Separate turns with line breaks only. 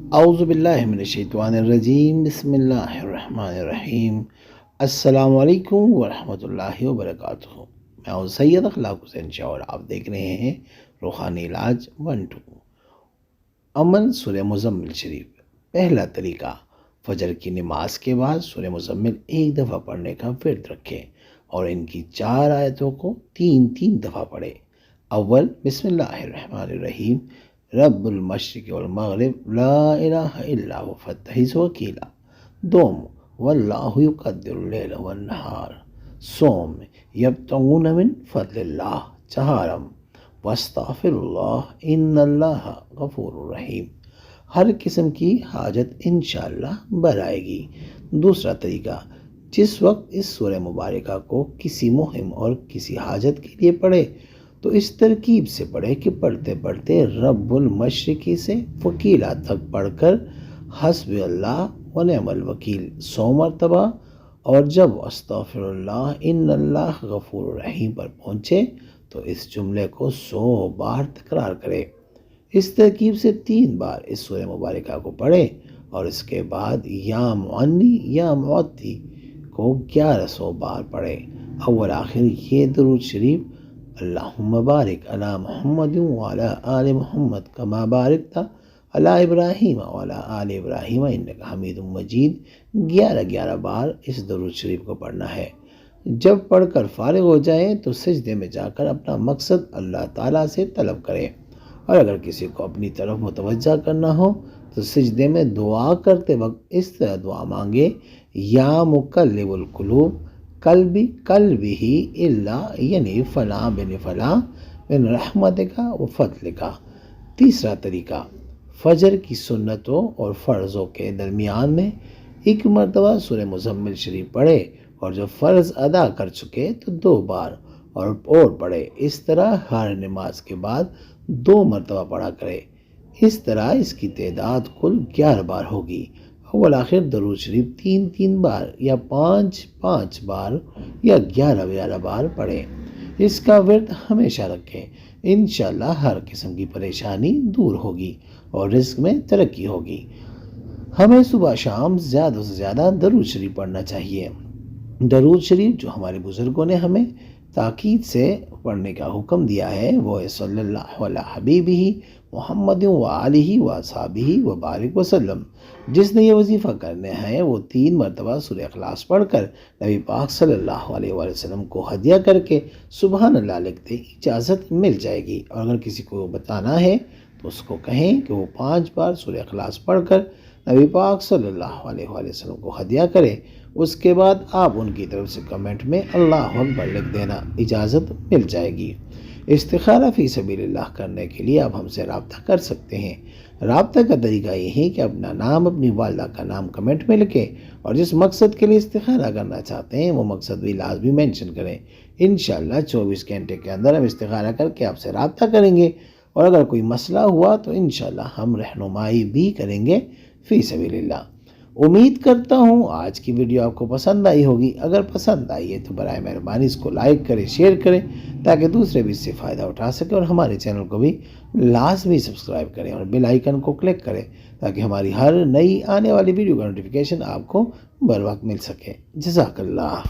اعوذ باللہ من الشیطان الرجیم، بسم اللہ الرحمن الرحیم۔ السلام علیکم ورحمۃ اللہ وبرکاتہ۔ میں ہوں سید اخلاق حسین شاہ اور آپ دیکھ رہے ہیں روحانی علاج 1-2۔ عمل سورہ مزمل شریف۔ پہلا طریقہ، فجر کی نماز کے بعد سورہ مزمل ایک دفعہ پڑھنے کا ورد رکھیں اور ان کی 4 آیتوں کو 3 دفعہ پڑھیں۔ اول، بسم اللہ الرحمن الرحیم، رب المشرق والمغرب لا الہ الا هو فاتخذہ وکیلا۔ دوم، واللہ یقدر اللیل والنہار۔ سوم، یبتغون من فضل اللہ۔ چہارم، واستغفر اللہ ان اللہ غفور رحیم۔ ہر قسم کی حاجت انشاءاللہ برائے گی۔ دوسرا طریقہ، جس وقت اس سورہ مبارکہ کو کسی مہم اور کسی حاجت کے لیے پڑھے تو اس ترکیب سے پڑھے کہ پڑھتے پڑھتے رب المشرقی سے وکیلا تک پڑھ کر حسب اللہ ونعم الوکیل 100 مرتبہ، اور جب استغفر اللہ ان اللہ غفور رحیم پر پہنچے تو اس جملے کو 100 بار تکرار کرے۔ اس ترکیب سے 3 بار اس سورہ مبارکہ کو پڑھے اور اس کے بعد یا معنی یا معتی کو 1100 بار پڑھے۔ اول آخر یہ درود شریف، اللہم بارک علی محمد وعلی آل محمد کما بارکت علی ابراہیم وعلی آل ابراہیم انک حمید مجید 11 بار اس درود شریف کو پڑھنا ہے۔ جب پڑھ کر فارغ ہو جائے تو سجدے میں جا کر اپنا مقصد اللہ تعالیٰ سے طلب کرے، اور اگر کسی کو اپنی طرف متوجہ کرنا ہو تو سجدے میں دعا کرتے وقت اس طرح دعا مانگے، یا مقلب القلوب قلبی اللہ، یعنی فلاں بن فلاں من رحمتک و فضلک۔ تیسرا طریقہ، فجر کی سنتوں اور فرضوں کے درمیان میں 1 مرتبہ سورہ مزمل شریف پڑھے اور جب فرض ادا کر چکے تو 2 بار اور پڑھے۔ اس طرح ہر نماز کے بعد 2 مرتبہ پڑھا کرے۔ اس طرح اس کی تعداد کل 11 بار ہوگی۔ اول آخر درود شریف 3 بار یا 5 بار یا 11 بار پڑھیں۔ اس کا ورد ہمیشہ رکھیں، انشاءاللہ ہر قسم کی پریشانی دور ہوگی اور رزق میں ترقی ہوگی۔ ہمیں صبح شام زیادہ سے زیادہ درود شریف پڑھنا چاہیے۔ درود شریف جو ہمارے بزرگوں نے ہمیں تاکید سے پڑھنے کا حکم دیا ہے وہ ہے صلی اللہ علیہ حبیبہ محمد وآلہ وصحبہ وبارک وسلم۔ جس نے یہ وظیفہ کرنے ہیں وہ 3 مرتبہ سورہ اخلاص پڑھ کر نبی پاک صلی اللہ علیہ وسلم کو ہدیہ کر کے سبحان اللہ لکھتے اجازت مل جائے گی، اور اگر کسی کو بتانا ہے تو اس کو کہیں کہ وہ 5 بار سورہ اخلاص پڑھ کر نبی پاک صلی اللہ علیہ وسلم کو ہدیہ کرے۔ اس کے بعد آپ ان کی طرف سے کمنٹ میں اللہ اکبر لکھ دینا، اجازت مل جائے گی۔ استخارہ فی سبیل اللہ کرنے کے لیے آپ ہم سے رابطہ کر سکتے ہیں۔ رابطہ کا طریقہ یہ ہے کہ اپنا نام، اپنی والدہ کا نام کمنٹ میں لکھیں اور جس مقصد کے لیے استخارہ کرنا چاہتے ہیں وہ مقصد بھی لازمی مینشن کریں۔ انشاءاللہ 24 گھنٹے کے اندر ہم استخارہ کر کے آپ سے رابطہ کریں گے، اور اگر کوئی مسئلہ ہوا تو انشاءاللہ ہم رہنمائی بھی کریں گے فی سبیل اللہ۔ امید کرتا ہوں آج کی ویڈیو آپ کو پسند آئی ہوگی۔ اگر پسند آئی ہے تو برائے مہربانی اس کو لائک کریں، شیئر کریں تاکہ دوسرے بھی اس سے فائدہ اٹھا سکیں، اور ہمارے چینل کو بھی لازمی سبسکرائب کریں اور بیل آئیکن کو کلک کریں تاکہ ہماری ہر نئی آنے والی ویڈیو کا نوٹیفیکیشن آپ کو بر وقت مل سکے۔ جزاک اللہ۔